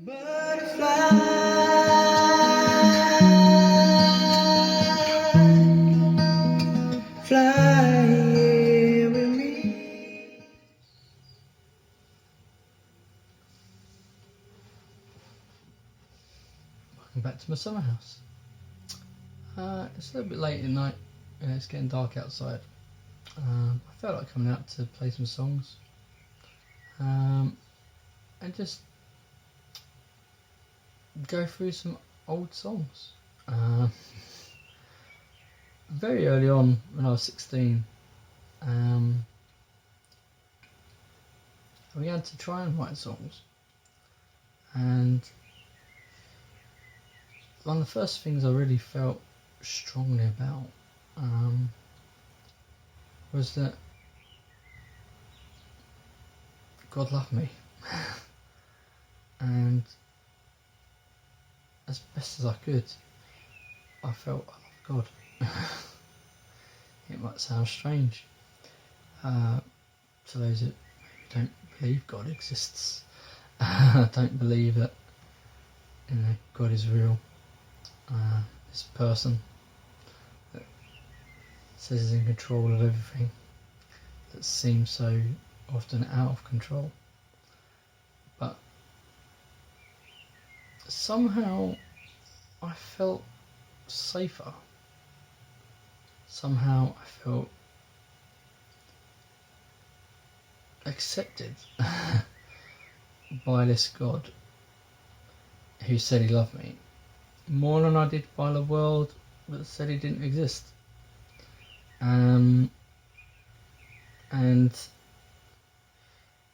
Butterfly, fly here with me. Welcome back to my summer house. It's a little bit late at night. It's getting dark outside. I felt like coming out to play some songs and just go through some old songs. Very early on, when I was 16, I began to try and write songs. And one of the first things I really felt strongly about was that God loved me. And as best as I could, I felt I loved God. It might sound strange to those that maybe don't believe God exists. Don't believe that God is real. This person that says he's in control of everything, that seems so often out of control. But somehow I felt safer. Somehow I felt accepted by this God who said he loved me more than I did by the world that said he didn't exist. And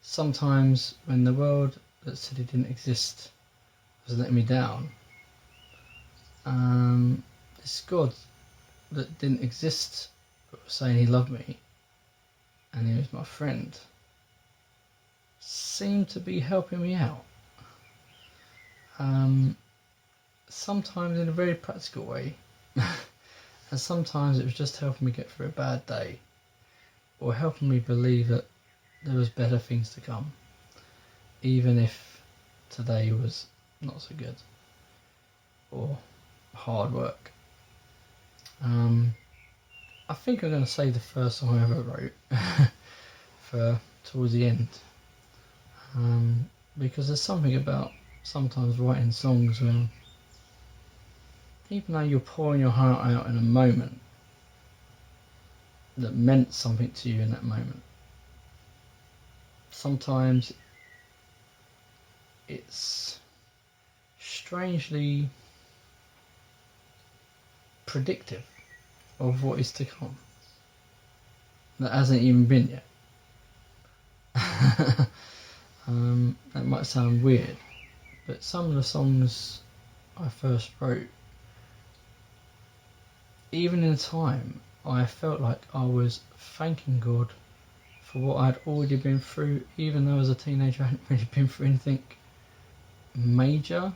sometimes when the world that said he didn't exist was letting me down, this God that didn't exist but was saying he loved me and he was my friend seemed to be helping me out. Sometimes in a very practical way, and sometimes it was just helping me get through a bad day, or helping me believe that there was better things to come, even if today was not so good or hard work. I think I'm going to say the first song I ever wrote for towards the end, because there's something about sometimes writing songs where even though you're pouring your heart out in a moment that meant something to you in that moment, sometimes it's strangely predictive of what is to come that hasn't even been yet. That might sound weird, but some of the songs I first wrote, even in time, I felt like I was thanking God for what I'd already been through, even though as a teenager I hadn't really been through anything major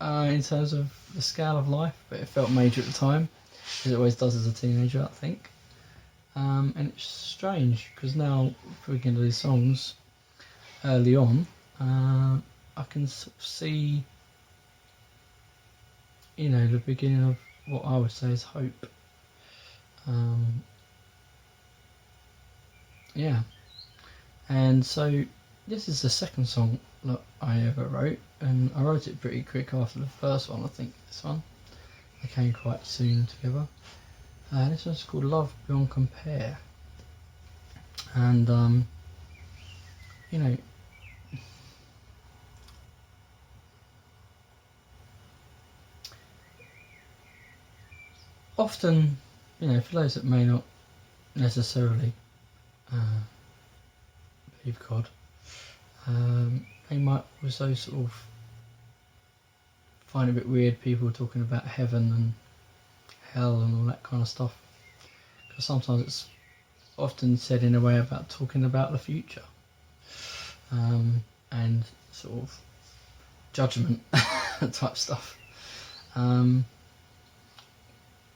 in terms of the scale of life, but it felt major at the time, as it always does as a teenager, I think. And it's strange because now, if we get into these songs early on, I can sort of see, the beginning of what I would say is hope. And so this is the second song that I ever wrote, and I wrote it pretty quick after the first one. I think this one, they came quite soon together. This one's called Love Beyond Compare, and often, for those that may not necessarily believe God, they might also sort of find it a bit weird people talking about heaven and hell and all that kind of stuff, because sometimes it's often said in a way about talking about the future, and sort of judgment type stuff.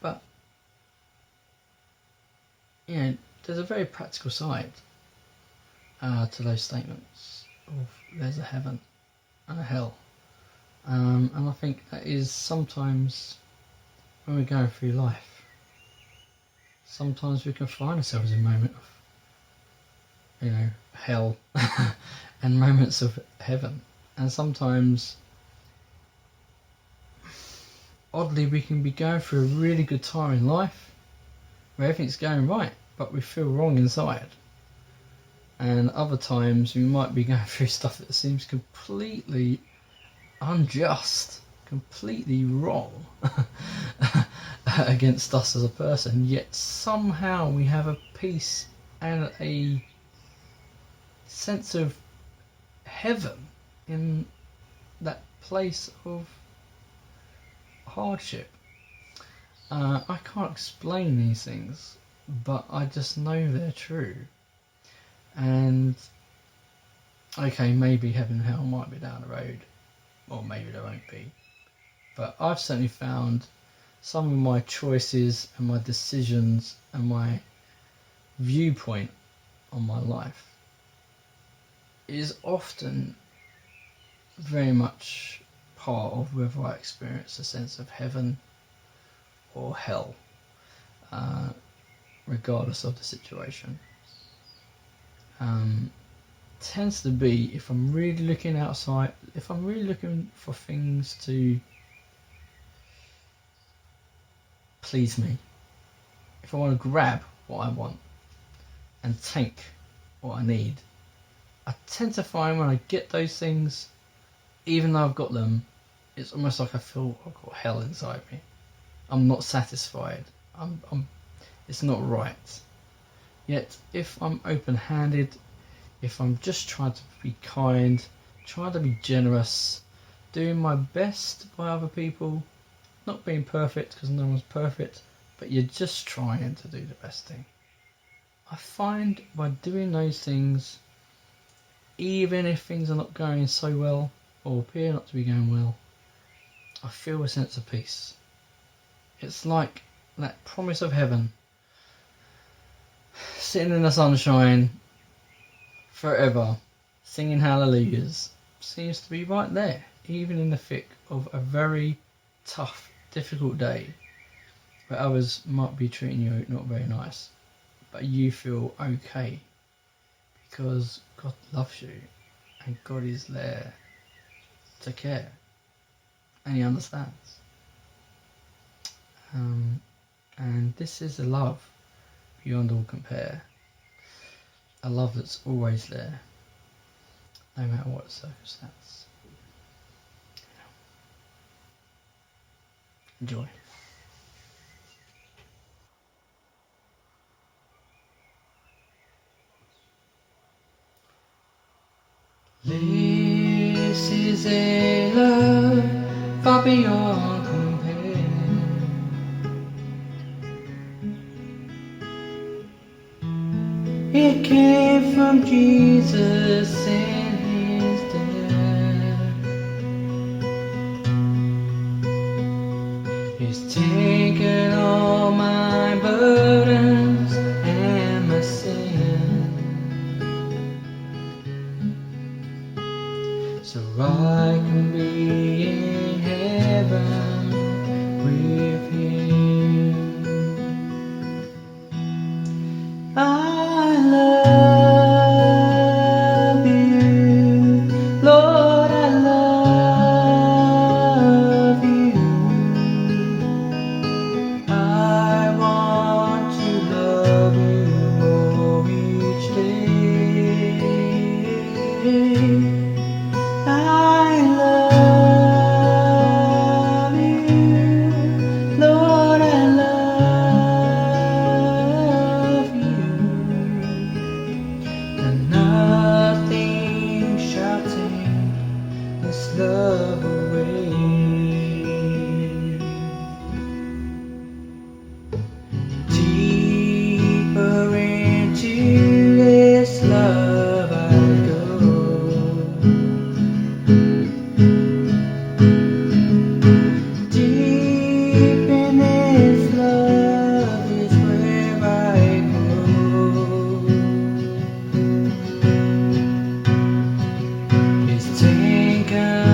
But there's a very practical side to those statements of there's a heaven and a hell. And I think that is sometimes when we're going through life, sometimes we can find ourselves in a moment of, hell and moments of heaven. And sometimes, oddly, we can be going through a really good time in life where everything's going right, but we feel wrong inside. And other times we might be going through stuff that seems completely unjust, completely wrong against us as a person, yet somehow we have a peace and a sense of heaven in that place of hardship. I can't explain these things, but I just know they're true. And okay, maybe heaven and hell might be down the road, or maybe there won't be. But I've certainly found some of my choices and my decisions and my viewpoint on my life is often very much part of whether I experience a sense of heaven or hell, regardless of the situation. Tends to be, if I'm really looking outside, if I'm really looking for things to please me, if I want to grab what I want and take what I need, I tend to find when I get those things, even though I've got them, it's almost like I feel I've got hell inside me. I'm not satisfied. It's not right. Yet if I'm open-handed, if I'm just trying to be kind, trying to be generous, doing my best by other people, not being perfect because no one's perfect, but you're just trying to do the best thing. I find by doing those things, even if things are not going so well or appear not to be going well, I feel a sense of peace. It's like that promise of heaven, sitting in the sunshine forever, singing hallelujahs, seems to be right there, even in the thick of a very tough, difficult day where others might be treating you not very nice, but you feel okay because God loves you and God is there to care and He understands. And this is a love beyond all compare. A love that's always there, no matter what circumstance. Enjoy. This is a love far beyond compare. It came from Jesus in His death. He's taken all my burdens and my sin, so I can be in heaven with Him. I love you, Lord, I love you. I want to love you more each day. I love you, Lord, I love you. And nothing shall take this love away. Deeper into this love I go. Deep in this love is where I grow. It's taken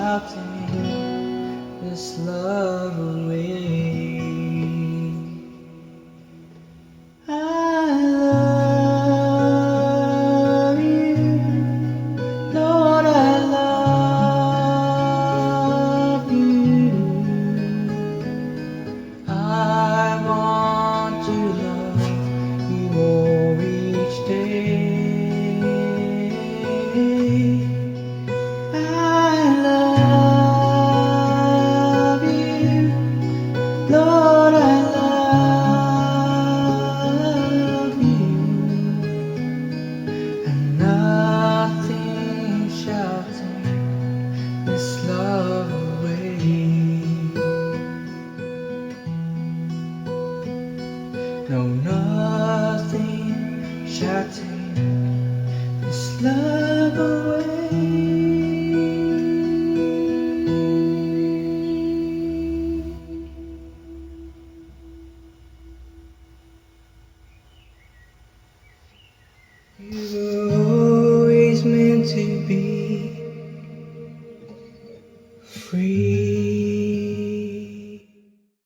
shall take this love away. I love you, Lord, I love you. I want to love you more each day. I love you, Lord, I love you, and nothing shall take this love away. No, nothing shall take this love away. You were always meant to be free.